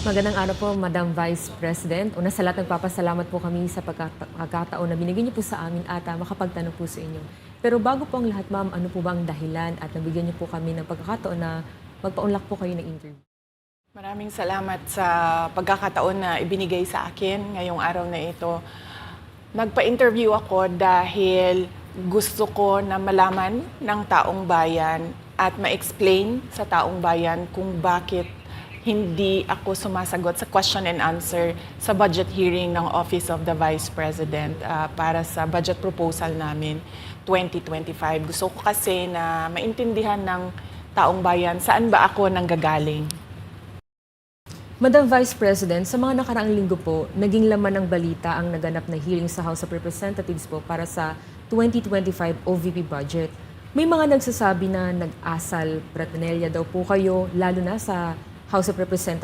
Magandang araw po, Madam Vice President. Una sa lahat, nagpapasalamat po kami sa pagkakataon na binigyan niyo po sa amin at makapagtanong po sa inyo. Pero bago po ang lahat, ma'am, ano po ba ang dahilan at nabigyan niyo po kami ng pagkakataon na magpaunlak po kayo ng interview? Maraming salamat sa pagkakataon na ibinigay sa akin ngayong araw na ito. Nagpa-interview ako dahil gusto ko na malaman ng taong bayan at ma-explain sa taong bayan kung bakit hindi ako sumasagot sa question and answer sa budget hearing ng Office of the Vice President para sa budget proposal namin 2025. Gusto ko kasi na maintindihan ng taong bayan saan ba ako nanggagaling. Madam Vice President, sa mga nakaraang linggo po, naging laman ng balita ang naganap na hearing sa House of Representatives po para sa 2025 OVP budget. May mga nagsasabi na nag-asal pratanelya daw po kayo, lalo na sa House of Representatives.